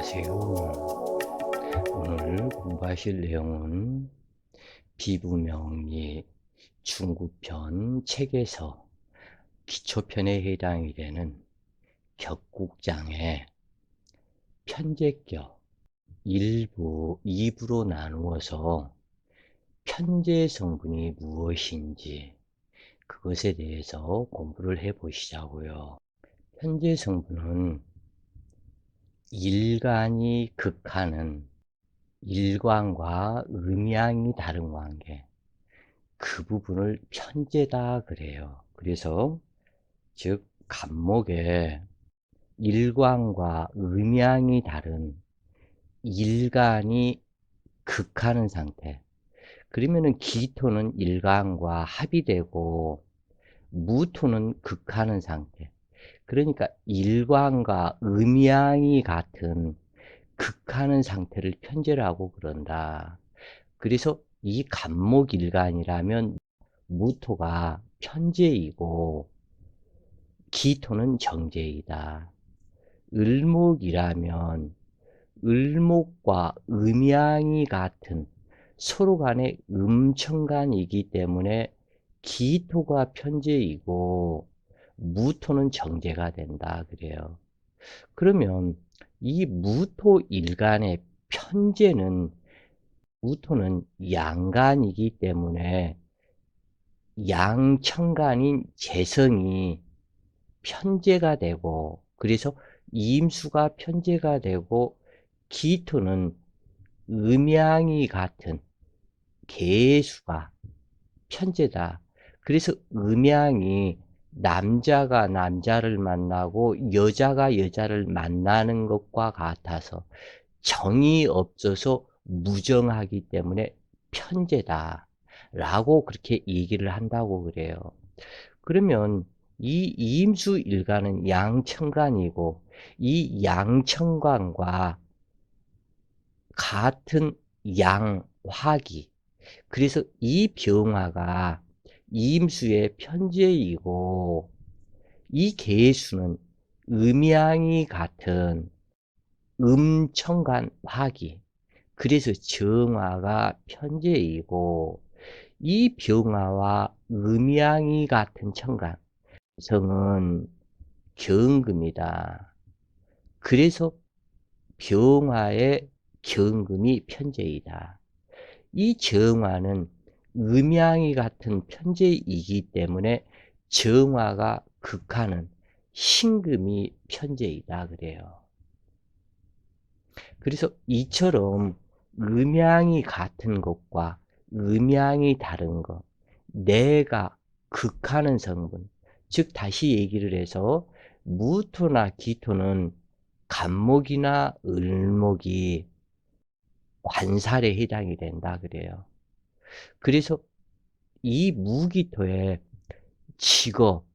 안녕하세요. 오늘 공부하실 내용은 비부명리 중급편 책에서 기초편에 해당이 되는 격국장의 편제격 1부, 2부로 나누어서 편제 성분이 무엇인지 그것에 대해서 공부를 해 보시자고요. 편제 성분은 일간이 극하는 일광과 음양이 다른 관계, 그 부분을 편제다 그래요. 그래서 즉 간목에 일광과 음양이 다른 일간이 극하는 상태. 그러면은 기토는 일간과 합이 되고 무토는 극하는 상태. 그러니까 일광과 음양이 같은 극하는 상태를 편제라고 그런다. 그래서 이 간목일간이라면 무토가 편제이고 기토는 정제이다. 을목이라면 을목과 음양이 같은 서로 간의 음천간이기 때문에 기토가 편제이고 무토는 정제가 된다 그래요. 그러면 이 무토일간의 편제는 무토는 양간이기 때문에 양천간인 재성이 편제가 되고 그래서 임수가 편제가 되고 기토는 음양이 같은 계수가 편제다. 그래서 음양이 남자가 남자를 만나고 여자가 여자를 만나는 것과 같아서 정이 없어서 무정하기 때문에 편제다 라고 그렇게 얘기를 한다고 그래요. 그러면 이 이임수일간은 양천간이고 이 양천간과 같은 양화기, 그래서 이 병화가 이임수의 편제이고 이 계수는 음양이 같은 음천간 화기, 그래서 정화가 편제이고 이 병화와 음양이 같은 천간 성은 경금이다. 그래서 병화의 경금이 편제이다. 이 정화는 음양이 같은 편제이기 때문에 정화가 극하는 신금이 편제이다 그래요. 그래서 이처럼 음양이 같은 것과 음양이 다른 것, 내가 극하는 성분, 즉 다시 얘기를 해서 무토나 기토는 간목이나 을목이 관살에 해당이 된다 그래요. 그래서 이 무기토에 직업,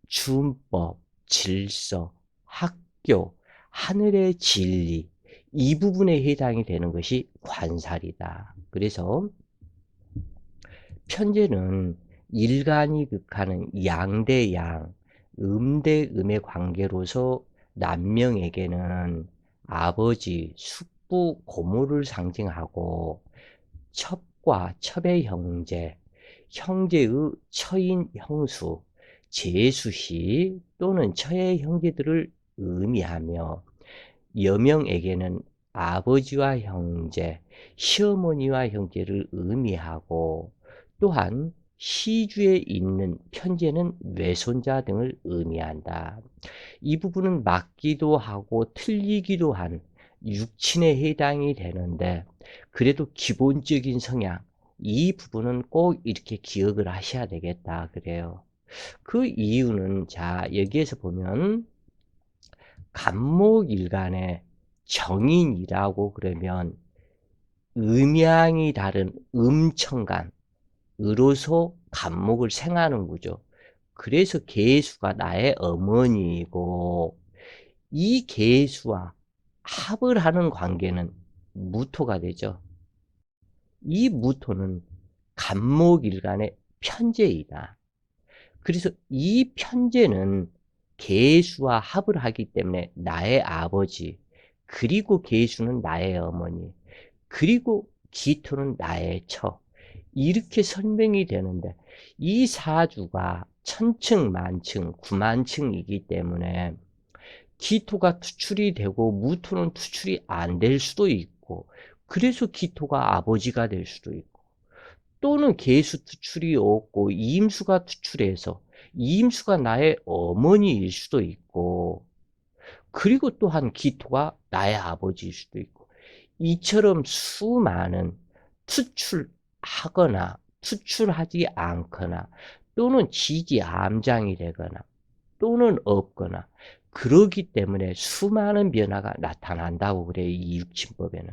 준법, 질서, 학교, 하늘의 진리, 이 부분에 해당이 되는 것이 관살이다. 그래서 편제는 일간이 극하는 양대 양, 음대 음의 관계로서 남명에게는 아버지, 숙부, 고모를 상징하고 첩과 첩의 형제, 형제의 처인 형수, 제수시 또는 처의 형제들을 의미하며 여명에게는 아버지와 형제, 시어머니와 형제를 의미하고 또한 시주에 있는 편제는 외손자 등을 의미한다. 이 부분은 맞기도 하고 틀리기도 한 육친에 해당이 되는데 그래도 기본적인 성향, 이 부분은 꼭 이렇게 기억을 하셔야 되겠다 그래요. 그 이유는 자 여기에서 보면 간목일간의 정인이라고 그러면 음양이 다른 음천간으로서 간목을 생하는 거죠. 그래서 계수가 나의 어머니이고 이 계수와 합을 하는 관계는 무토가 되죠. 이 무토는 간목일간의 편제이다. 그래서 이 편제는 계수와 합을 하기 때문에 나의 아버지, 그리고 계수는 나의 어머니, 그리고 기토는 나의 처. 이렇게 설명이 되는데 이 사주가 천층, 만층, 구만층이기 때문에 기토가 투출이 되고 무토는 투출이 안 될 수도 있고, 그래서 기토가 아버지가 될 수도 있고, 또는 계수 투출이 없고 이임수가 투출해서 이임수가 나의 어머니일 수도 있고, 그리고 또한 기토가 나의 아버지일 수도 있고, 이처럼 수많은 투출하거나 투출하지 않거나 또는 지지암장이 되거나 또는 없거나, 그러기 때문에 수많은 변화가 나타난다고 그래요, 이 육친법에는.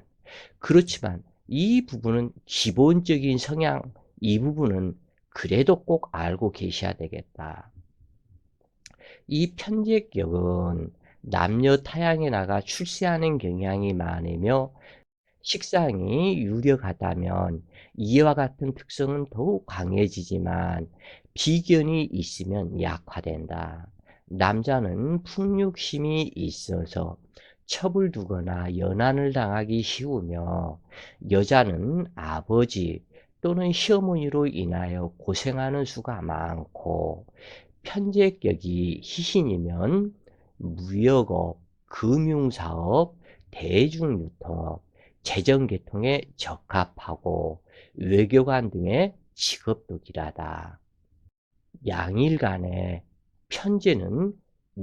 그렇지만 이 부분은 기본적인 성향, 이 부분은 그래도 꼭 알고 계셔야 되겠다. 이 편제격은 남녀 타향에 나가 출세하는 경향이 많으며 식상이 유력하다면 이와 같은 특성은 더욱 강해지지만 비견이 있으면 약화된다. 남자는 풍육심이 있어서 첩을 두거나 연한을 당하기 쉬우며 여자는 아버지 또는 시어머니로 인하여 고생하는 수가 많고, 편제격이 희신이면 무역업, 금융사업, 대중유통업, 재정계통에 적합하고 외교관 등의 직업도 길하다. 양일 간의 편제는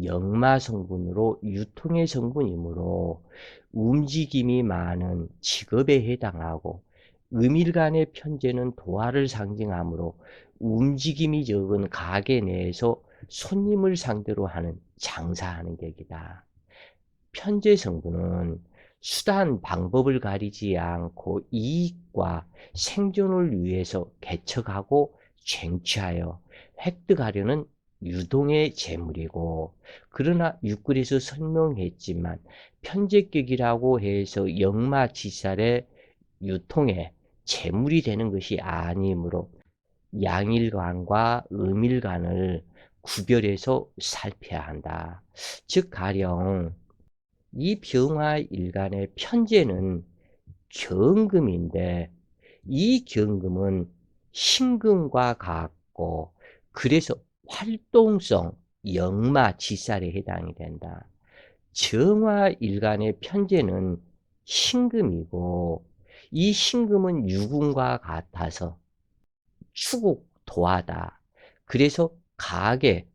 역마 성분으로 유통의 성분이므로 움직임이 많은 직업에 해당하고, 음일간의 편제는 도화를 상징하므로 움직임이 적은 가게 내에서 손님을 상대로 하는 장사하는 격이다. 편제 성분은 수단 방법을 가리지 않고 이익과 생존을 위해서 개척하고 쟁취하여 획득하려는 유동의 재물이고, 그러나 육글에서 설명했지만 편제격이라고 해서 역마지살의 유통에 재물이 되는 것이 아니므로 양일간과 음일간을 구별해서 살펴야 한다. 즉 가령 이 병화일간의 편제는 경금인데, 이 경금은 신금과 같고 그래서 활동성 역마지살에 해당이 된다. 정화일간의 편제는 신금이고 이 신금은 유금과 같아서 추국 도하다. 그래서 가게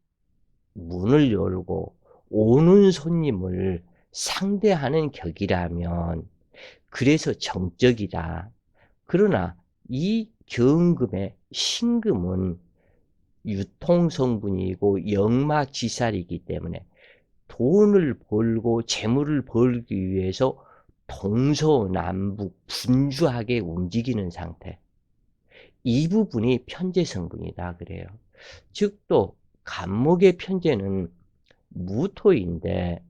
문을 열고 오는 손님을 상대하는 격이라면 그래서 정적이다. 그러나 이 경금의 신금은 유통성분이고 역마지살이기 때문에 돈을 벌고 재물을 벌기 위해서 동서남북 분주하게 움직이는 상태, 이 부분이 편제 성분이다 그래요. 즉 또 간목의 편제는 무토인데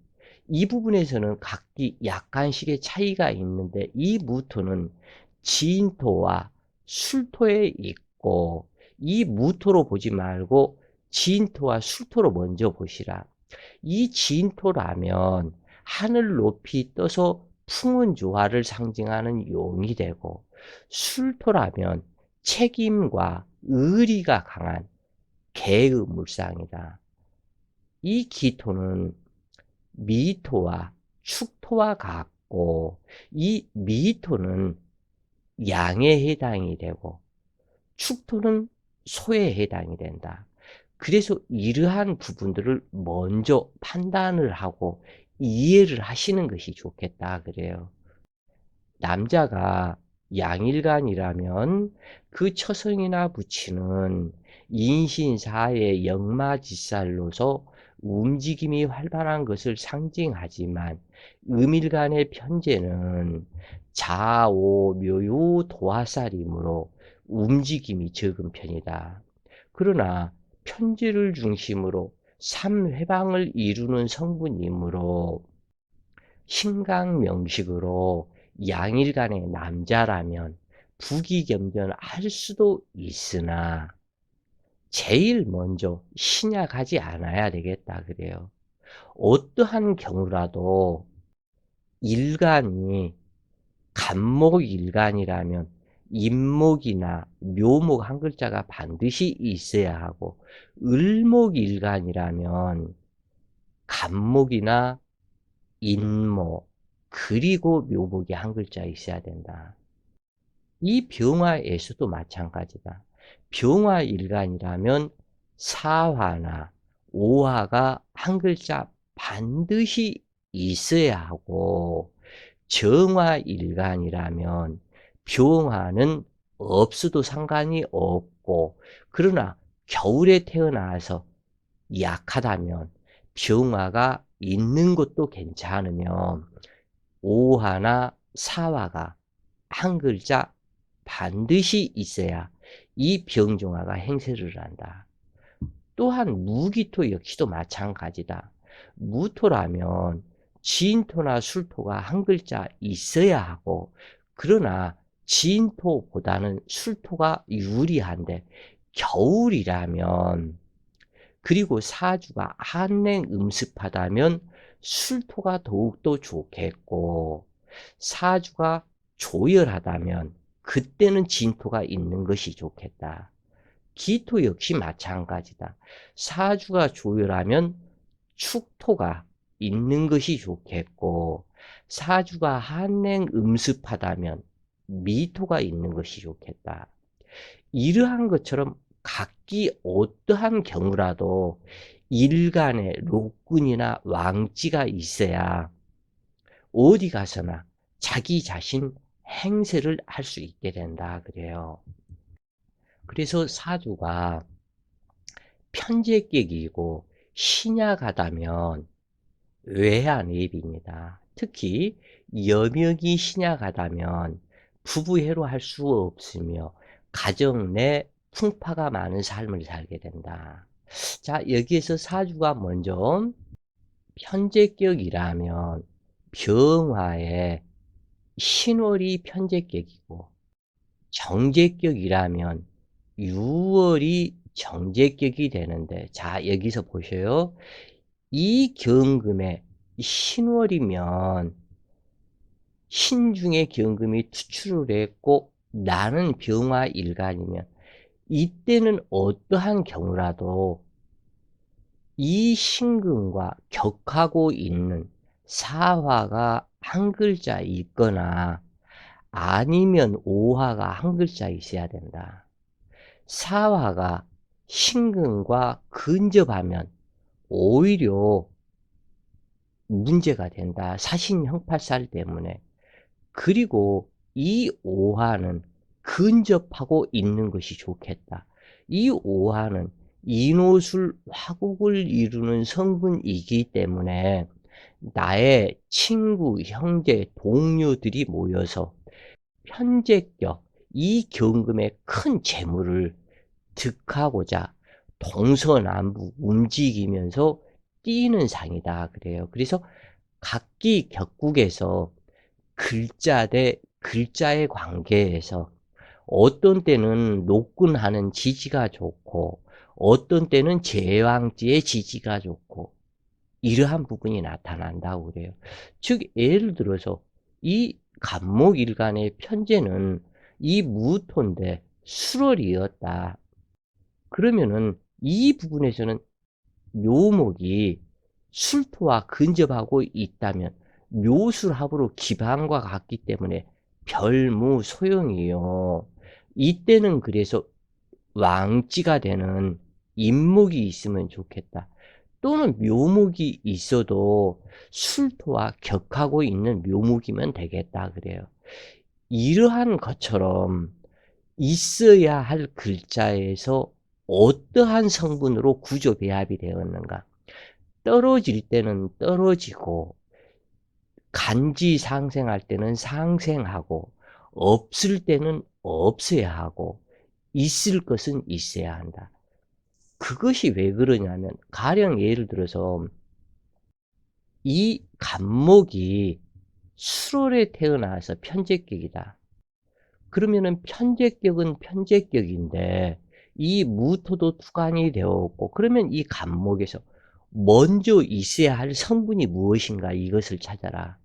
이 부분에서는 각기 약간씩의 차이가 있는데, 이 무토는 진토와 술토에 있고, 이 무토로 보지 말고 진토와 술토로 먼저 보시라. 이 진토라면 하늘 높이 떠서 풍운 조화를 상징하는 용이 되고, 술토라면 책임과 의리가 강한 개의 물상이다. 이 기토는 미토와 축토와 같고, 이 미토는 양에 해당이 되고 축토는 소에 해당이 된다. 그래서 이러한 부분들을 먼저 판단을 하고 이해를 하시는 것이 좋겠다 그래요. 남자가 양일간이라면 그 처성이나 부치는 인신사의 역마지살로서 움직임이 활발한 것을 상징하지만, 음일간의 편제는 자오, 묘요, 도화살이므로 움직임이 적은 편이다. 그러나 편제를 중심으로 삼회방을 이루는 성분이므로 신강명식으로 양일간의 남자라면 부귀경전할 수도 있으나 제일 먼저 신약하지 않아야 되겠다 그래요. 어떠한 경우라도 일간이 간목일간이라면 인목이나 묘목 한 글자가 반드시 있어야 하고, 을목일간이라면 간목이나 인목 그리고 묘목이 한 글자 있어야 된다. 이 병화에서도 마찬가지다. 병화일간이라면 사화나 오화가 한 글자 반드시 있어야 하고, 정화일간이라면 병화는 없어도 상관이 없고, 그러나 겨울에 태어나서 약하다면 병화가 있는 것도 괜찮으며, 오화나 사화가 한 글자 반드시 있어야 이 병종화가 행세를 한다. 또한 무기토 역시도 마찬가지다. 무토라면 진토나 술토가 한 글자 있어야 하고, 그러나 진토보다는 술토가 유리한데, 겨울이라면, 그리고 사주가 한냉음습하다면 술토가 더욱더 좋겠고, 사주가 조열하다면 그때는 진토가 있는 것이 좋겠다. 기토 역시 마찬가지다. 사주가 조열하면 축토가 있는 것이 좋겠고, 사주가 한냉음습하다면 미토가 있는 것이 좋겠다. 이러한 것처럼 각기 어떠한 경우라도 일간에禄군이나 왕지가 있어야 어디 가서나 자기 자신 행세를 할 수 있게 된다 그래요. 그래서 사주가 편제격이고 신약하다면 외환입입니다. 특히 여명이 신약하다면 부부애로 할 수 없으며 가정 내 풍파가 많은 삶을 살게 된다. 자, 여기에서 사주가 먼저 편제격이라면 병화에 신월이 편제격이고, 정제격이라면 유월이 정제격이 되는데, 자, 여기서 보셔요. 이 경금에 신월이면 신중의 경금이 투출을 했고 나는 병화일간이면, 이때는 어떠한 경우라도 이 신금과 격하고 있는 사화가 한 글자 있거나 아니면 오화가 한 글자 있어야 된다. 사화가 신금과 근접하면 오히려 문제가 된다. 사신 형팔살 때문에. 그리고 이 오화는 근접하고 있는 것이 좋겠다. 이 오화는 인호술 화국을 이루는 성분이기 때문에 나의 친구, 형제, 동료들이 모여서 편제격, 이 경금의 큰 재물을 득하고자 동서남북 움직이면서 뛰는 상이다 그래요. 그래서 각기 격국에서 글자 대 글자의 관계에서 어떤 때는 노끈하는 지지가 좋고, 어떤 때는 제왕지의 지지가 좋고, 이러한 부분이 나타난다고 그래요. 즉 예를 들어서 이 간목일간의 편제는 이 무토인데 수월이었다. 그러면은 이 부분에서는 묘목이 술토와 근접하고 있다면 묘술합으로 기반과 같기 때문에 별무 소용이요. 이때는 그래서 왕지가 되는 인목이 있으면 좋겠다. 또는 묘목이 있어도 술토와 격하고 있는 묘목이면 되겠다 그래요. 이러한 것처럼 있어야 할 글자에서 어떠한 성분으로 구조 배합이 되었는가. 떨어질 때는 떨어지고, 간지 상생할 때는 상생하고, 없을 때는 없어야 하고, 있을 것은 있어야 한다. 그것이 왜 그러냐면, 가령 예를 들어서 이 간목이 수월에 태어나서 편제격이다. 그러면은 편제격은 편제격인데 이 무토도 투간이 되었고, 그러면 이 간목에서 먼저 있어야 할 성분이 무엇인가, 이것을 찾아라.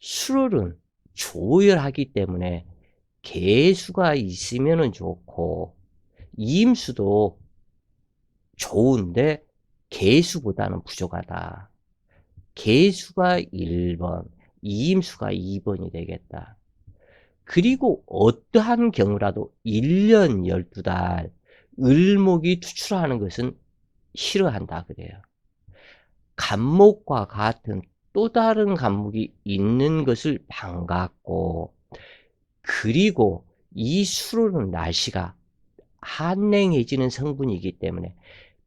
수월은 조열하기 때문에 개수가 있으면은 좋고, 이임수도 좋은데 개수보다는 부족하다. 개수가 1번, 이임수가 2번이 되겠다. 그리고 어떠한 경우라도 1년 12달 을목이 투출하는 것은 싫어한다 그래요. 간목과 같은 또 다른 간목이 있는 것을 반갑고, 그리고 이 수로는 날씨가 한랭해지는 성분이기 때문에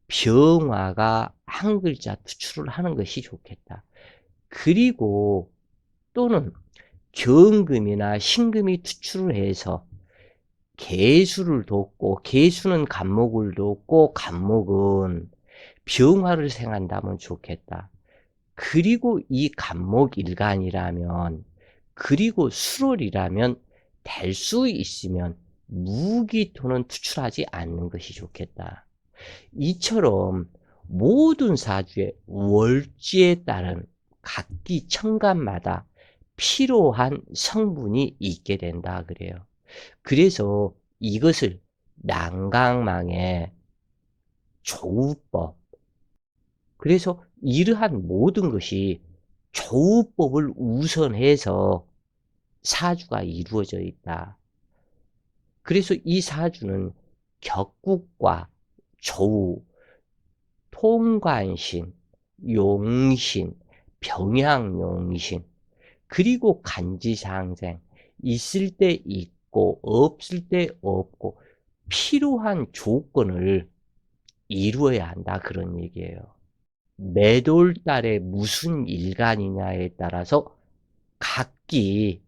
병화가 한 글자 투출을 하는 것이 좋겠다. 그리고 또는 경금이나 신금이 투출을 해서 개수를 돕고, 개수는 간목을 돕고 간목은 병화를 생한다면 좋겠다. 그리고 이 간목일간이라면, 그리고 수월이라면 될 수 있으면 무기토는 투출하지 않는 것이 좋겠다. 이처럼 모든 사주의 월지에 따른 각기 천간마다 필요한 성분이 있게 된다 그래요. 그래서 이것을 난강망의 조우법, 그래서 이러한 모든 것이 조우법을 우선해서 사주가 이루어져 있다. 그래서 이 사주는 격국과 조우, 통관신, 용신, 병양용신, 그리고 간지상생, 있을 때 있고 없을 때 없고 필요한 조건을 이루어야 한다 그런 얘기예요. 매돌달에 무슨 일간이냐에 따라서 각기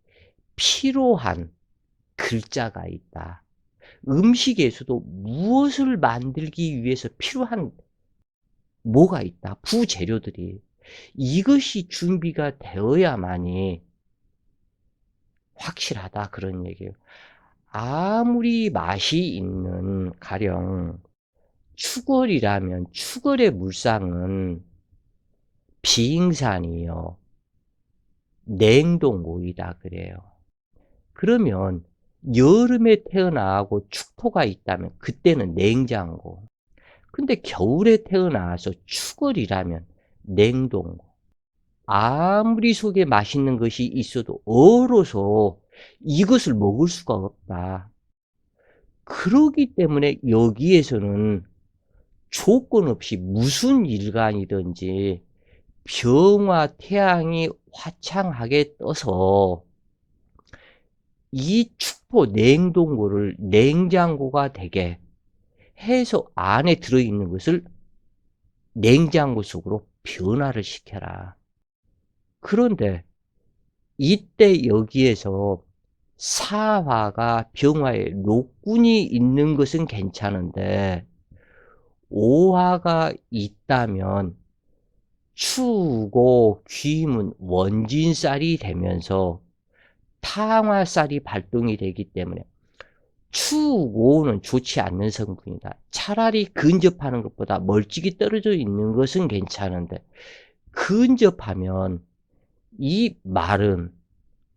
필요한 글자가 있다. 음식에서도 무엇을 만들기 위해서 필요한 뭐가 있다. 부재료들이. 이것이 준비가 되어야만이 확실하다 그런 얘기예요. 아무리 맛이 있는 가령 추걸이라면 추걸의 물상은 비잉산이요, 냉동고이다 그래요. 그러면 여름에 태어나고 축토가 있다면 그때는 냉장고. 근데 겨울에 태어나서 추걸이라면 냉동고. 아무리 속에 맛있는 것이 있어도 얼어서 이것을 먹을 수가 없다. 그러기 때문에 여기에서는 조건 없이 무슨 일간이든지 병화 태양이 화창하게 떠서 이 축포 냉동고를 냉장고가 되게 해서 안에 들어있는 것을 냉장고 속으로 변화를 시켜라. 그런데 이때 여기에서 사화가 병화에 녹군이 있는 것은 괜찮은데 오화가 있다면 추고 귀문 원진살이 되면서 탕화살이 발동이 되기 때문에 추고는 좋지 않는 성분이다. 차라리 근접하는 것보다 멀찍이 떨어져 있는 것은 괜찮은데 근접하면 이 말은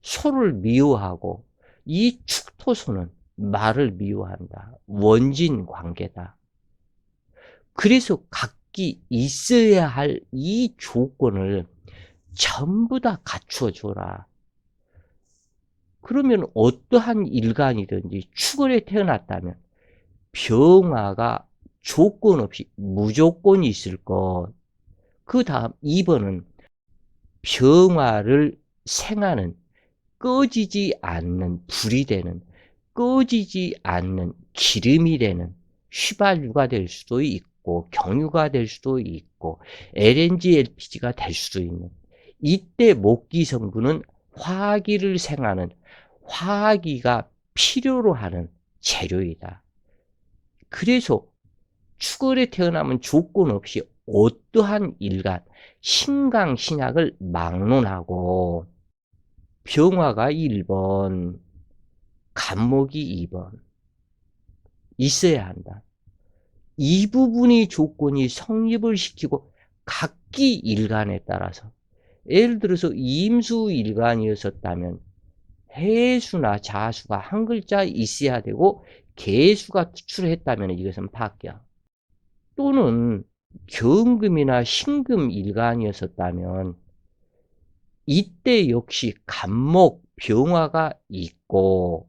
소를 미워하고 이 축토소는 말을 미워한다. 원진 관계다. 그래서 각기 있어야 할 이 조건을 전부 다 갖추어 줘라. 그러면 어떠한 일간이든지 축월에 태어났다면 병화가 조건 없이 무조건 있을 것. 그 다음 2번은 병화를 생하는, 꺼지지 않는 불이 되는, 꺼지지 않는 기름이 되는 휘발유가 될 수도 있고 경유가 될 수도 있고 LNG, LPG가 될 수도 있는, 이때 목기 성분은 화기를 생하는, 화기가 필요로 하는 재료이다. 그래서 축월에 태어나면 조건 없이 어떠한 일간, 신강 신약을 막론하고 병화가 1번, 간목이 2번 있어야 한다. 이 부분이 조건이 성립을 시키고 각기 일간에 따라서 예를 들어서 임수일간이었었다면 해수나 자수가 한 글자 있어야 되고 개수가 투출했다면 이것은 파격. 또는 경금이나 신금일간이었었다면 이때 역시 간목, 병화가 있고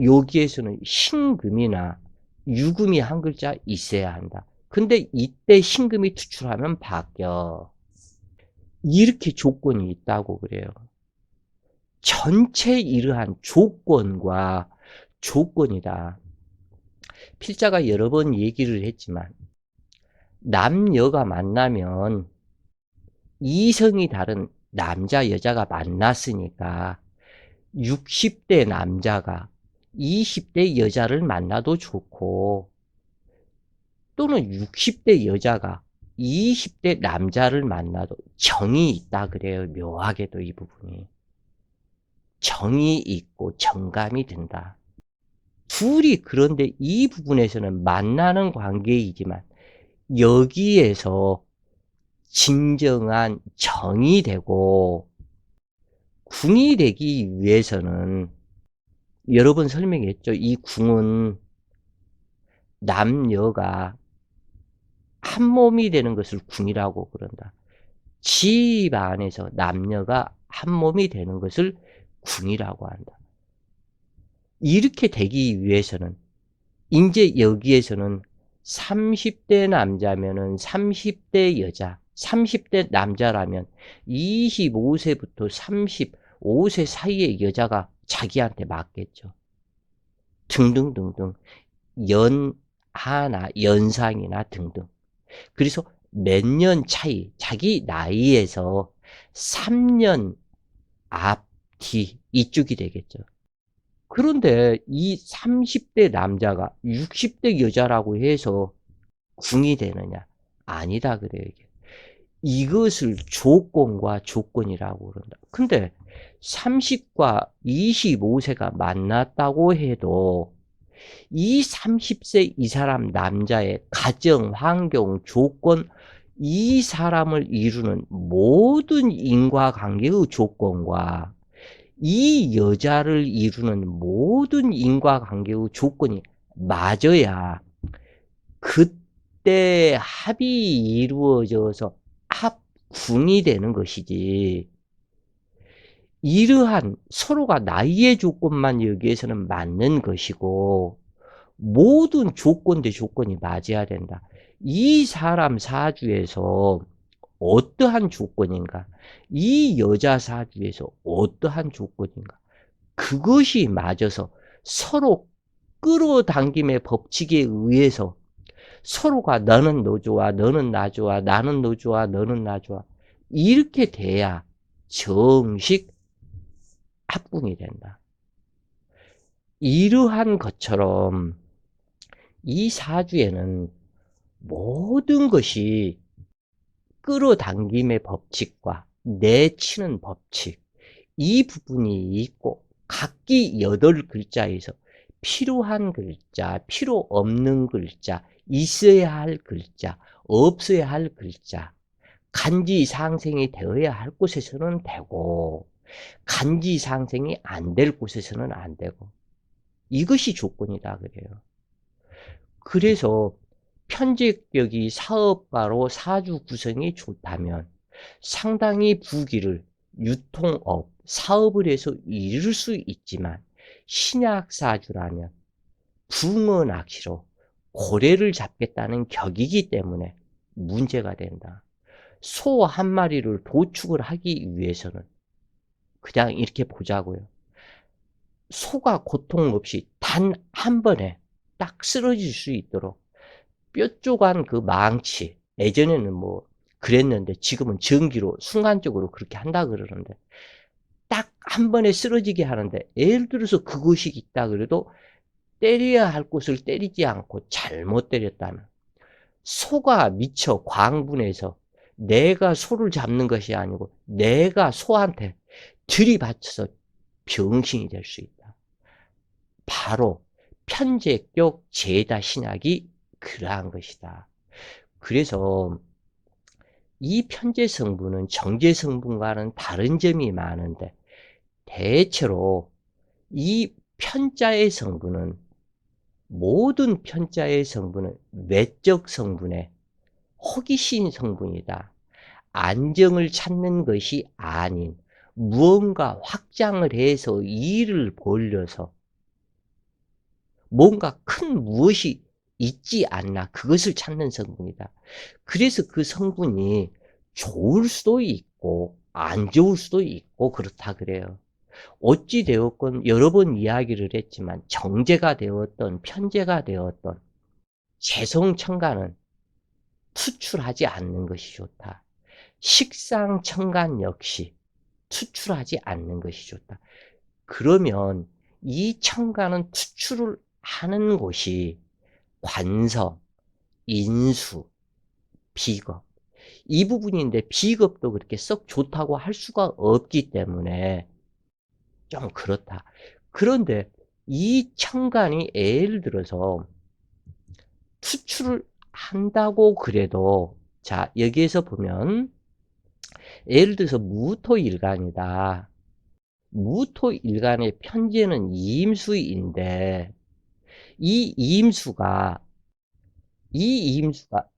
여기에서는 신금이나 유금이 한 글자 있어야 한다. 근데 이때 신금이 투출하면 바뀌어. 이렇게 조건이 있다고 그래요. 전체 이러한 조건과 조건이다. 필자가 여러 번 얘기를 했지만 남녀가 만나면 이성이 다른 남자 여자가 만났으니까 60대 남자가 20대 여자를 만나도 좋고 또는 60대 여자가 20대 남자를 만나도 정이 있다 그래요. 묘하게도 이 부분이. 정이 있고 정감이 든다. 둘이 그런데 이 부분에서는 만나는 관계이지만 여기에서 진정한 정이 되고 궁이 되기 위해서는 여러 번 설명했죠. 이 궁은 남녀가 한 몸이 되는 것을 궁이라고 그런다. 집 안에서 남녀가 한 몸이 되는 것을 궁이라고 한다. 이렇게 되기 위해서는 이제 여기에서는 30대 남자면은 30대 여자, 30대 남자라면 25세부터 35세 사이의 여자가 자기한테 맞겠죠. 등등등등. 연하나 연상이나 등등. 그래서 몇 년 차이, 자기 나이에서 3년 앞, 뒤 이쪽이 되겠죠. 그런데 이 30대 남자가 60대 여자라고 해서 궁이 되느냐? 아니다 그래요. 이것을 조건과 조건이라고 그런다. 근데 30과 25세가 만났다고 해도 이 30세 이 사람 남자의 가정, 환경, 조건, 이 사람을 이루는 모든 인과관계의 조건과 이 여자를 이루는 모든 인과관계의 조건이 맞아야 그때 합이 이루어져서 합궁이 되는 것이지, 이러한 서로가 나이의 조건만 여기에서는 맞는 것이고 모든 조건 대 조건이 맞아야 된다. 이 사람 사주에서 어떠한 조건인가? 이 여자 사주에서 어떠한 조건인가? 그것이 맞아서 서로 끌어당김의 법칙에 의해서 서로가 너는 너 좋아, 너는 나 좋아, 나는 너 좋아, 너는 나 좋아. 이렇게 돼야 정식 합궁이 된다. 이러한 것처럼 이 사주에는 모든 것이 끌어당김의 법칙과 내치는 법칙, 이 부분이 있고 각기 8글자에서 필요한 글자, 필요 없는 글자, 있어야 할 글자, 없어야 할 글자, 간지상생이 되어야 할 곳에서는 되고 간지상생이 안 될 곳에서는 안 되고, 이것이 조건이다 그래요. 그래서 편제격이 사업가로 사주 구성이 좋다면 상당히 부귀를 유통업, 사업을 해서 이룰 수 있지만 신약사주라면 붕어낚시로 고래를 잡겠다는 격이기 때문에 문제가 된다. 소 한 마리를 도축을 하기 위해서는 그냥 이렇게 보자고요. 소가 고통 없이 단 한 번에 딱 쓰러질 수 있도록 뾰족한 그 망치, 예전에는 뭐 그랬는데 지금은 전기로 순간적으로 그렇게 한다 그러는데 딱 한 번에 쓰러지게 하는데, 예를 들어서 그것이 있다 그래도 때려야 할 곳을 때리지 않고 잘못 때렸다면 소가 미쳐 광분해서 내가 소를 잡는 것이 아니고 내가 소한테 들이받쳐서 병신이 될 수 있다. 바로 편제격 제다 신약이 그러한 것이다. 그래서 이 편제 성분은 정제 성분과는 다른 점이 많은데 대체로 이 편자의 성분은 모든 편자의 성분은 외적 성분에 호기심 성분이다. 안정을 찾는 것이 아닌 무언가 확장을 해서 이를 벌려서 뭔가 큰 무엇이 있지 않나 그것을 찾는 성분이다. 그래서 그 성분이 좋을 수도 있고 안 좋을 수도 있고 그렇다 그래요. 어찌 되었건 여러 번 이야기를 했지만 정제가 되었던 편제가 되었던 재성 첨가는 투출하지 않는 것이 좋다. 식상 첨간 역시 투출하지 않는 것이 좋다. 그러면 이 첨가는 투출을 하는 곳이 관성, 인수, 비겁 이 부분인데 비겁도 그렇게 썩 좋다고 할 수가 없기 때문에 좀 그렇다. 그런데 이 첨간이 예를 들어서 투출을 한다고 그래도 자 여기에서 보면 예를 들어서 무토일간이다. 무토일간의 편제는 이임수인데 이 이임수가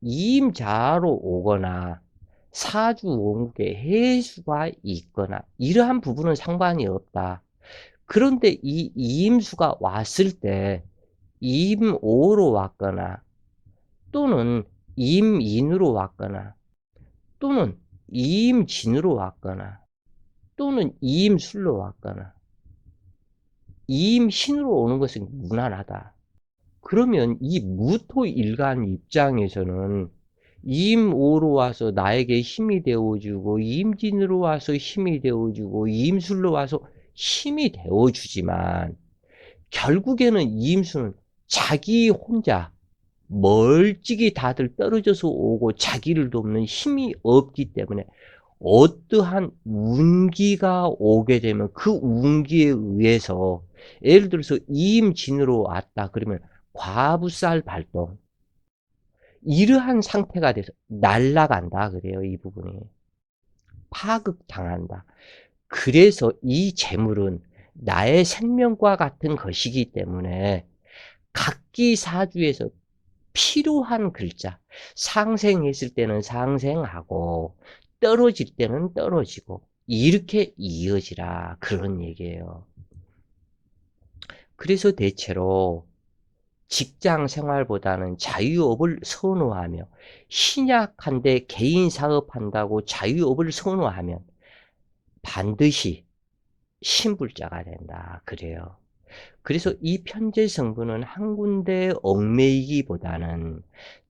이임자로 오거나 사주 원국에 해수가 있거나 이러한 부분은 상관이 없다. 그런데 이 이임수가 왔을 때 임오로 왔거나 또는 임인으로 왔거나 또는 임진으로 왔거나 또는 임술로 왔거나 임신으로 오는 것은 무난하다. 그러면 이 무토일간 입장에서는 임오로 와서 나에게 힘이 되어주고 임진으로 와서 힘이 되어주고 임술로 와서 힘이 되어주지만 결국에는 임수는 자기 혼자 멀찍이 다들 떨어져서 오고 자기를 돕는 힘이 없기 때문에 어떠한 운기가 오게 되면 그 운기에 의해서 예를 들어서 임진으로 왔다 그러면 과부살 발동 이러한 상태가 돼서 날아간다 그래요. 이 부분이 파극당한다. 그래서 이 재물은 나의 생명과 같은 것이기 때문에 각기 사주에서 필요한 글자 상생했을 때는 상생하고 떨어질 때는 떨어지고 이렇게 이어지라 그런 얘기예요. 그래서 대체로 직장 생활보다는 자유업을 선호하며 신약한데 개인 사업한다고 자유업을 선호하면 반드시 신불자가 된다 그래요. 그래서 이 편제 성분은 한 군데에 얽매이기보다는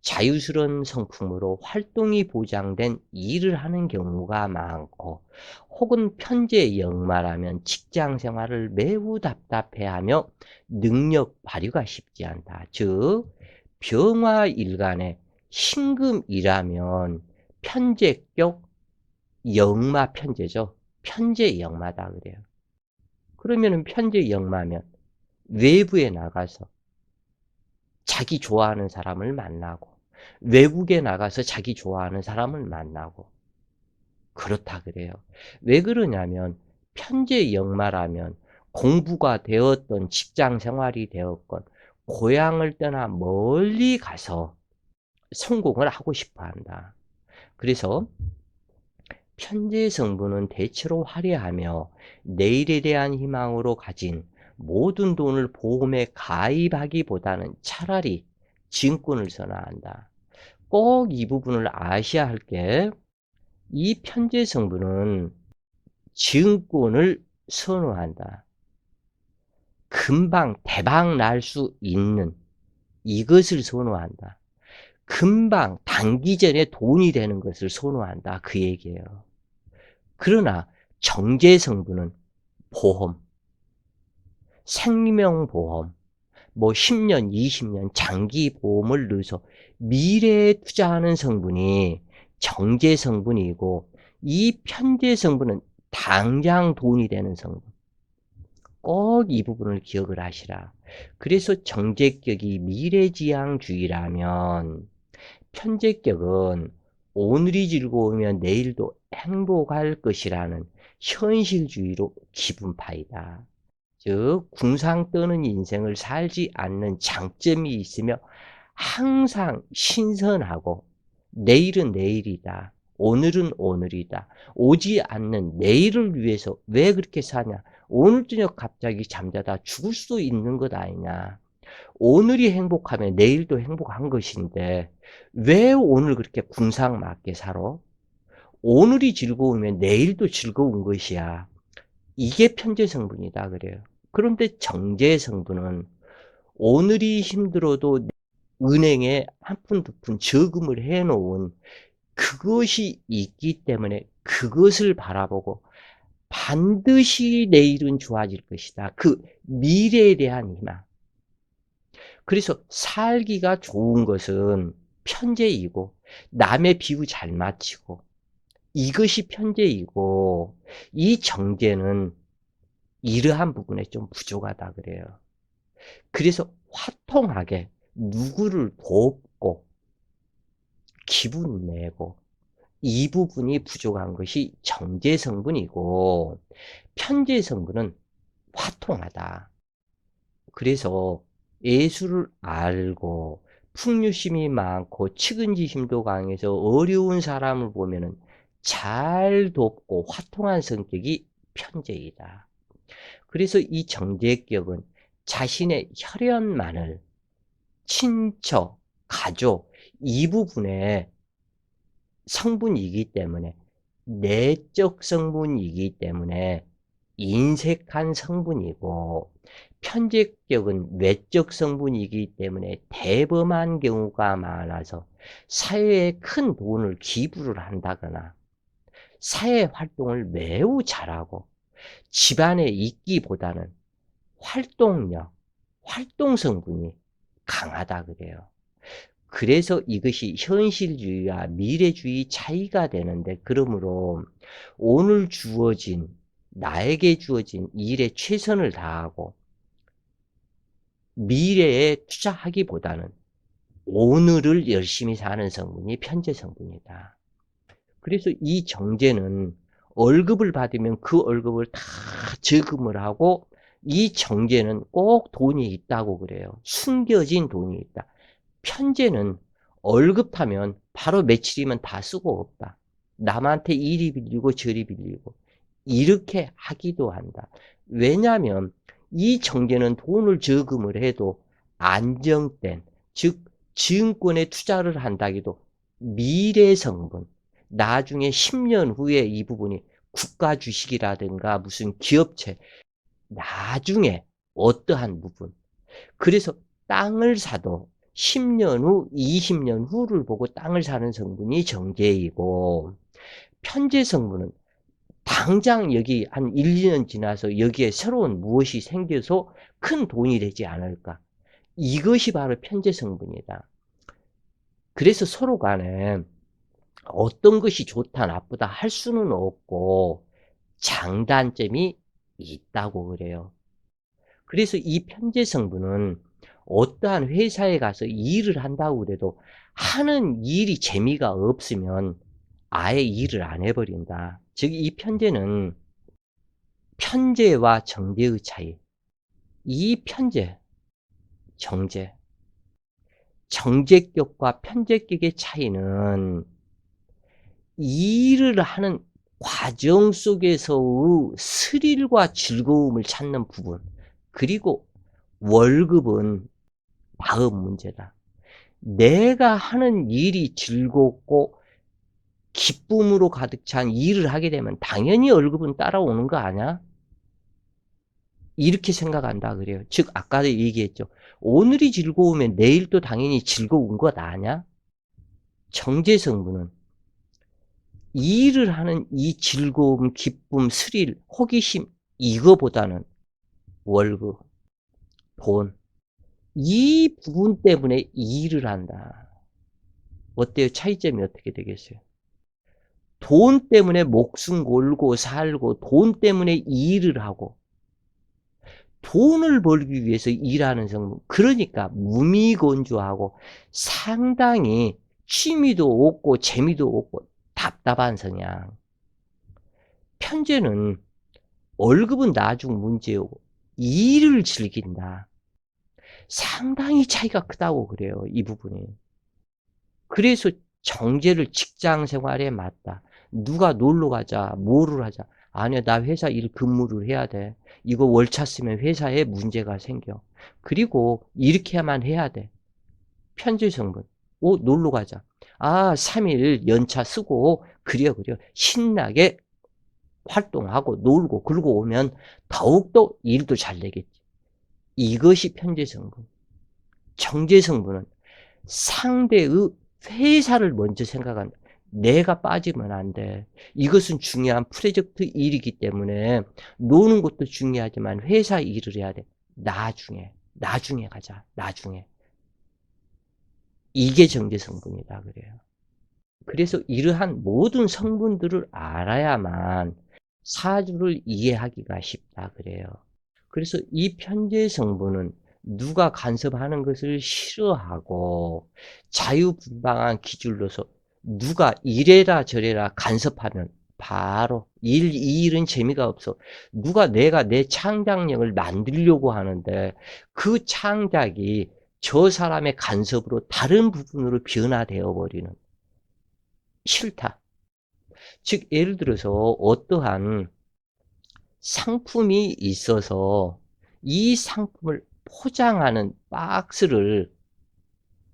자유스러운 성품으로 활동이 보장된 일을 하는 경우가 많고 혹은 편제 역마라면 직장 생활을 매우 답답해하며 능력 발휘가 쉽지 않다. 즉 병화일간의 신금이라면 편제격 역마 편제죠. 편제 역마다 그래요. 그러면은 편제 역마면 외부에 나가서 자기 좋아하는 사람을 만나고 외국에 나가서 자기 좋아하는 사람을 만나고 그렇다 그래요. 왜 그러냐면 편제 역마라면 공부가 되었던 직장 생활이 되었건 고향을 떠나 멀리 가서 성공을 하고 싶어 한다. 그래서 편제 성분은 대체로 화려하며 내일에 대한 희망으로 가진 모든 돈을 보험에 가입하기보다는 차라리 증권을 선호한다. 꼭 이 부분을 아셔야 할 게 이 편제 성분은 증권을 선호한다. 금방 대박 날 수 있는 이것을 선호한다. 금방 단기전에 돈이 되는 것을 선호한다. 그 얘기예요. 그러나 정제 성분은 보험, 생명보험, 뭐 10년, 20년 장기 보험을 넣어서 미래에 투자하는 성분이 정제 성분이고 이 편제 성분은 당장 돈이 되는 성분. 꼭 이 부분을 기억을 하시라. 그래서 정제격이 미래지향주의라면 편제격은 오늘이 즐거우면 내일도 행복할 것이라는 현실주의로 기분파이다. 즉 궁상 떠는 인생을 살지 않는 장점이 있으며 항상 신선하고 내일은 내일이다. 오늘은 오늘이다. 오지 않는 내일을 위해서 왜 그렇게 사냐? 오늘 저녁 갑자기 잠자다 죽을 수 있는 것 아니냐? 오늘이 행복하면 내일도 행복한 것인데 왜 오늘 그렇게 궁상맞게 살아? 오늘이 즐거우면 내일도 즐거운 것이야. 이게 편재 성분이다 그래요. 그런데 정제 성분은 오늘이 힘들어도 은행에 한 푼, 두 푼 저금을 해놓은 그것이 있기 때문에 그것을 바라보고 반드시 내일은 좋아질 것이다. 그 미래에 대한 희망. 그래서 살기가 좋은 것은 편재이고 남의 비유 잘 맞추고 이것이 편재이고 이 정제는 이러한 부분에 좀 부족하다 그래요. 그래서 화통하게 누구를 돕고 기분 내고 이 부분이 부족한 것이 정제 성분이고 편재 성분은 화통하다. 그래서 예술을 알고 풍류심이 많고 측은지심도 강해서 어려운 사람을 보면은 잘 돕고 화통한 성격이 편재이다. 그래서 이 정제격은 자신의 혈연만을 친척, 가족 이 부분에 성분이기 때문에 내적 성분이기 때문에 인색한 성분이고 편재격은 외적 성분이기 때문에 대범한 경우가 많아서 사회에 큰 돈을 기부를 한다거나 사회 활동을 매우 잘하고 집안에 있기보다는 활동력, 활동 성분이 강하다 그래요. 그래서 이것이 현실주의와 미래주의 차이가 되는데 그러므로 오늘 주어진 나에게 주어진 일에 최선을 다하고 미래에 투자하기보다는 오늘을 열심히 사는 성분이 편재 성분이다. 그래서 이 정제는 월급을 받으면 그 월급을 다 저금을 하고 이 정제는 꼭 돈이 있다고 그래요. 숨겨진 돈이 있다. 편제는 월급 타면 바로 며칠이면 다 쓰고 없다. 남한테 이리 빌리고 저리 빌리고 이렇게 하기도 한다. 왜냐하면 이 정제는 돈을 저금을 해도 안정된 즉 증권에 투자를 한다기도 미래 성분 나중에 10년 후에 이 부분이 국가 주식이라든가 무슨 기업체 나중에 어떠한 부분 그래서 땅을 사도 10년 후, 20년 후를 보고 땅을 사는 성분이 정제이고 편재 성분은 당장 여기 한 1, 2년 지나서 여기에 새로운 무엇이 생겨서 큰 돈이 되지 않을까. 이것이 바로 편재 성분이다. 그래서 서로 간에 어떤 것이 좋다 나쁘다 할 수는 없고 장단점이 있다고 그래요. 그래서 이 편재 성분은 어떠한 회사에 가서 일을 한다고 그래도 하는 일이 재미가 없으면 아예 일을 안 해버린다. 즉 이 편재는 편재와 정제의 차이. 이 편재, 정제, 정제격과 편제격의 차이는 일을 하는 과정 속에서의 스릴과 즐거움을 찾는 부분 그리고 월급은 다음 문제다. 내가 하는 일이 즐겁고 기쁨으로 가득 찬 일을 하게 되면 당연히 월급은 따라오는 거 아니야? 이렇게 생각한다 그래요. 즉 아까도 얘기했죠. 오늘이 즐거우면 내일도 당연히 즐거운 것 아니야? 정제 성분은 일을 하는 이 즐거움, 기쁨, 스릴, 호기심 이거보다는 월급, 돈 이 부분 때문에 일을 한다. 어때요? 차이점이 어떻게 되겠어요? 돈 때문에 목숨 걸고 살고 돈 때문에 일을 하고 돈을 벌기 위해서 일하는 성분 그러니까 무미건조하고 상당히 취미도 없고 재미도 없고 답답한 성향. 편재는 월급은 나중 문제고 일을 즐긴다. 상당히 차이가 크다고 그래요, 이 부분이. 그래서 정제를 직장 생활에 맞다. 누가 놀러 가자, 뭐를 하자. 아니야, 나 회사 일 근무를 해야 돼. 이거 월차 쓰면 회사에 문제가 생겨. 그리고 이렇게만 해야 돼. 편제 성분. 놀러 가자. 3일 연차 쓰고, 그려. 신나게 활동하고 놀고 그러고 오면 더욱더 일도 잘 되겠지. 이것이 편제 성분. 정제 성분은 상대의 회사를 먼저 생각한다. 내가 빠지면 안 돼. 이것은 중요한 프로젝트 일이기 때문에 노는 것도 중요하지만 회사 일을 해야 돼. 나중에 가자. 나중에. 이게 정제 성분이다 그래요. 그래서 이러한 모든 성분들을 알아야만 사주를 이해하기가 쉽다 그래요. 그래서 이 편재 성분은 누가 간섭하는 것을 싫어하고 자유분방한 기준으로서 누가 이래라 저래라 간섭하면 바로 이 일은 재미가 없어. 누가 내가 내 창작력을 만들려고 하는데 그 창작이 저 사람의 간섭으로 다른 부분으로 변화되어 버리는 싫다. 즉 예를 들어서 어떠한 상품이 있어서 이 상품을 포장하는 박스를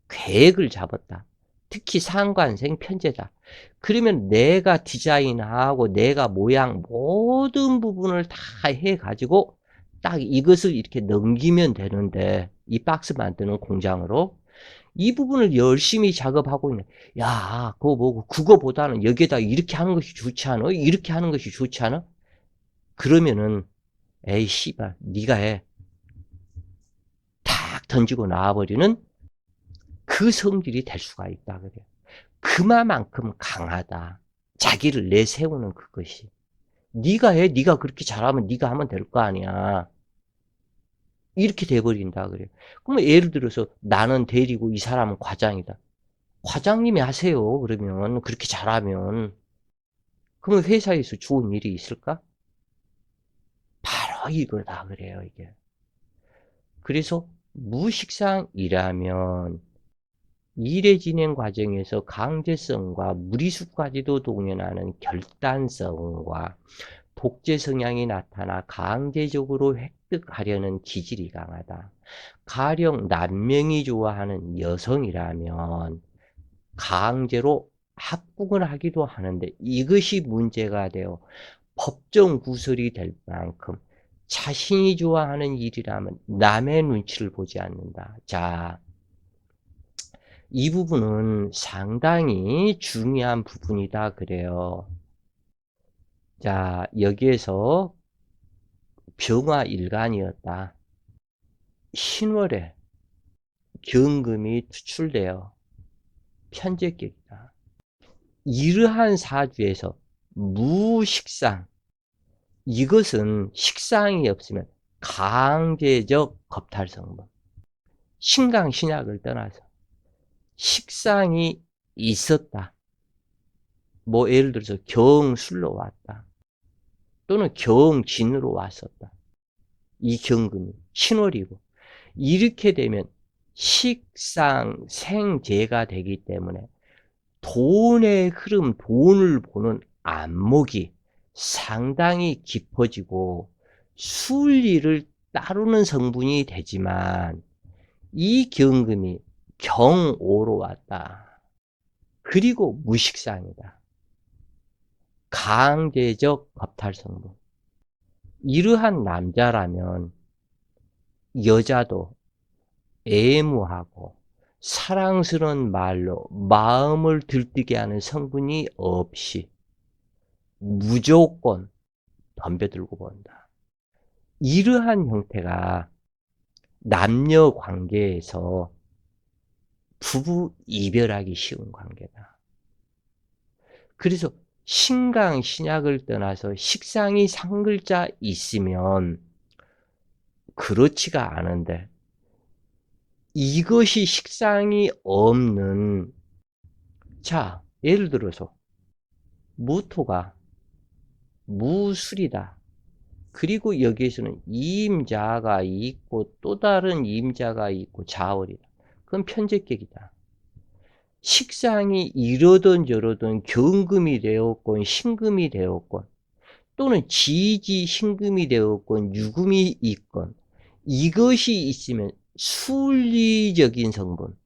계획을 잡았다. 특히 상관생 편제다. 그러면 내가 디자인하고 내가 모양 모든 부분을 다 해가지고 딱 이것을 이렇게 넘기면 되는데 이 박스 만드는 공장으로 이 부분을 열심히 작업하고 있는. 야, 그거 뭐고 그거보다는 여기에다 이렇게 하는 것이 좋지 않아? 이렇게 하는 것이 좋지 않아? 그러면은 에이 씨발 네가 해. 탁 던지고 나와버리는 그 성질이 될 수가 있다 그래요. 그만큼 강하다. 자기를 내세우는 그것이. 네가 해. 네가 그렇게 잘하면 네가 하면 될 거 아니야. 이렇게 돼버린다 그래요. 그러면 예를 들어서 나는 대리고 이 사람은 과장이다. 과장님이 하세요. 그러면 그렇게 잘하면. 그러면 회사에서 좋은 일이 있을까? 바로 이거다 그래요 이게. 그래서 무식상이라면 일의 진행 과정에서 강제성과 무리수까지도 동연하는 결단성과 독재 성향이 나타나 강제적으로 획득하려는 기질이 강하다. 가령 남명이 좋아하는 여성이라면 강제로 합국을 하기도 하는데 이것이 문제가 되어 법정 구설이 될 만큼 자신이 좋아하는 일이라면 남의 눈치를 보지 않는다. 자, 이 부분은 상당히 중요한 부분이다 그래요. 자, 여기에서 병화일간이었다. 신월에 경금이 투출되어 편제격이다. 이러한 사주에서 무식상, 이것은 식상이 없으면 강제적 겁탈성분, 신강신약을 떠나서 식상이 있었다. 뭐 예를 들어서 경술로 왔다. 또는 경진으로 왔었다. 이 경금이 신월이고 이렇게 되면 식상생재가 되기 때문에 돈의 흐름, 돈을 보는 안목이 상당히 깊어지고 순리를 따르는 성분이 되지만 이 경금이 경오로 왔다. 그리고 무식상이다. 강제적 겁탈성분. 이러한 남자라면 여자도 애무하고 사랑스러운 말로 마음을 들뜨게 하는 성분이 없이 무조건 덤벼들고 본다. 이러한 형태가 남녀 관계에서 부부 이별하기 쉬운 관계다. 그래서 신강, 신약을 떠나서 식상이 상글자 있으면 그렇지가 않은데 이것이 식상이 없는 자, 예를 들어서 무토가 무술이다. 그리고 여기에서는 임자가 있고 또 다른 임자가 있고 자월이다. 그건 편제격이다. 식상이 이러든 저러든 경금이 되었건 신금이 되었건 또는 지지 신금이 되었건 유금이 있건 이것이 있으면 순리적인 성분,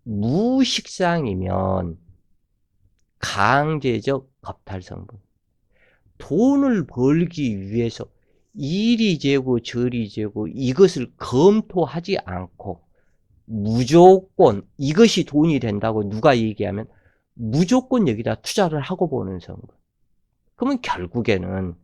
무식상이면 강제적 겁탈 성분. 돈을 벌기 위해서 이리 재고 저리 재고 이것을 검토하지 않고 무조건 이것이 돈이 된다고 누가 얘기하면 무조건 여기다 투자를 하고 보는 성분. 그러면 결국에는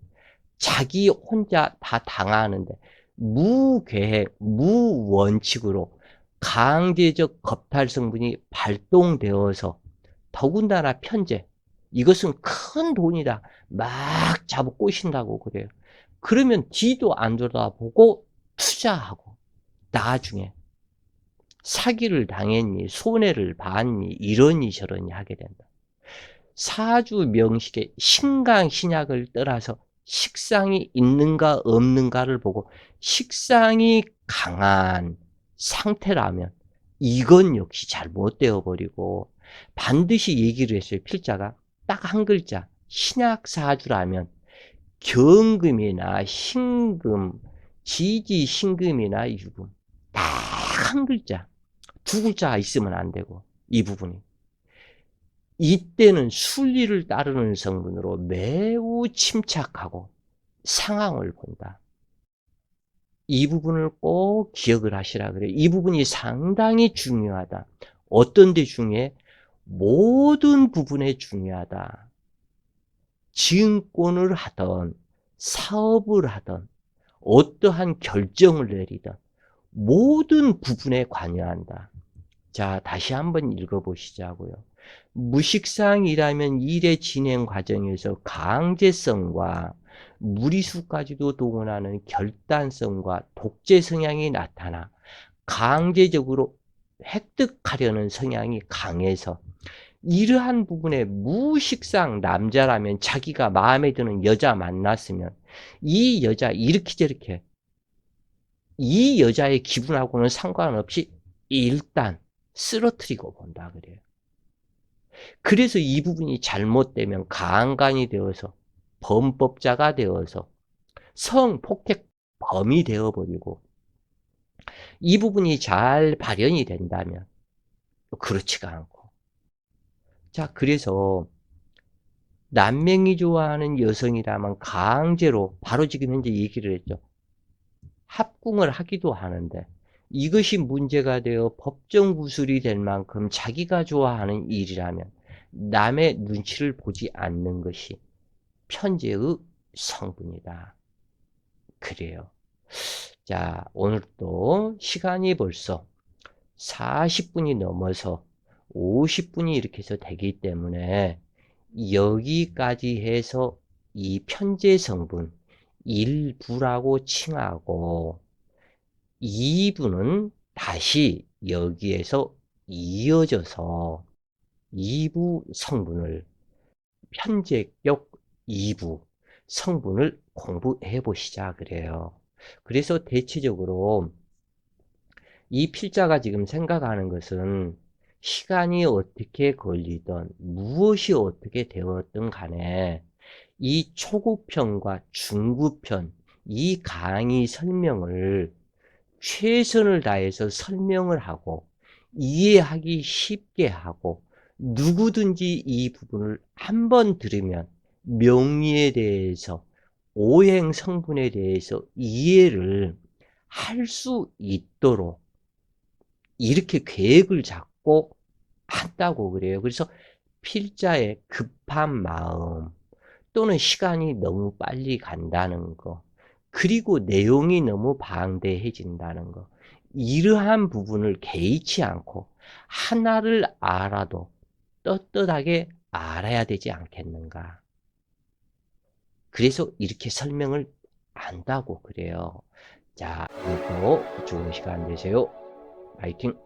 자기 혼자 다 당하는데 무계획, 무원칙으로 강제적 겁탈 성분이 발동되어서 더군다나 편제, 이것은 큰 돈이다. 막 잡고 꼬신다고 그래요. 그러면 뒤도 안 돌아보고 투자하고 나중에 사기를 당했니, 손해를 봤니, 이러니 저러니 하게 된다. 사주 명식의 신강 신약을 떠나서 식상이 있는가 없는가를 보고 식상이 강한 상태라면 이건 역시 잘못되어 버리고 반드시 얘기를 했어요. 필자가 딱 한 글자 신약 사주라면 경금이나 신금, 지지 신금이나 유금 딱 한 글자, 두 글자가 있으면 안 되고 이 부분이 이때는 순리를 따르는 성분으로 매우 침착하고 상황을 본다. 이 부분을 꼭 기억을 하시라 그래요. 이 부분이 상당히 중요하다. 어떤 데 중요해? 모든 부분에 중요하다. 증권을 하던 사업을 하던 어떠한 결정을 내리던 모든 부분에 관여한다. 자, 다시 한번 읽어보시자고요. 무식상이라면 일의 진행 과정에서 강제성과 무리수까지도 동원하는 결단성과 독재 성향이 나타나 강제적으로 획득하려는 성향이 강해서 이러한 부분에 무식상 남자라면 자기가 마음에 드는 여자 만났으면 이 여자 이렇게 저렇게 이 여자의 기분하고는 상관없이 일단 쓰러뜨리고 본다 그래요. 그래서 이 부분이 잘못되면 강간이 되어서 범법자가 되어서 성폭행 범이 되어버리고 이 부분이 잘 발현이 된다면 그렇지가 않고 자 그래서 남명이 좋아하는 여성이라면 강제로 바로 지금 현재 얘기를 했죠. 합궁을 하기도 하는데 이것이 문제가 되어 법정 구술이 될 만큼 자기가 좋아하는 일이라면 남의 눈치를 보지 않는 것이 편제의 성분이다. 그래요. 자, 오늘 또 시간이 벌써 40분이 넘어서 50분이 이렇게 해서 되기 때문에 여기까지 해서 이 편제 성분 1부라고 칭하고 2부는 다시 여기에서 이어져서 2부 성분을 편제격 2부 성분을 공부해 보시자 그래요. 그래서 대체적으로 이 필자가 지금 생각하는 것은 시간이 어떻게 걸리든 무엇이 어떻게 되었든 간에 이 초급편과 중급편 이 강의 설명을 최선을 다해서 설명을 하고 이해하기 쉽게 하고 누구든지 이 부분을 한번 들으면 명리에 대해서 오행 성분에 대해서 이해를 할 수 있도록 이렇게 계획을 잡고 한다고 그래요. 그래서 필자의 급한 마음 또는 시간이 너무 빨리 간다는 거 그리고 내용이 너무 방대해진다는 거 이러한 부분을 개의치 않고 하나를 알아도 떳떳하게 알아야 되지 않겠는가. 그래서 이렇게 설명을 한다고 그래요. 자, 오늘도 좋은 시간 되세요. 파이팅!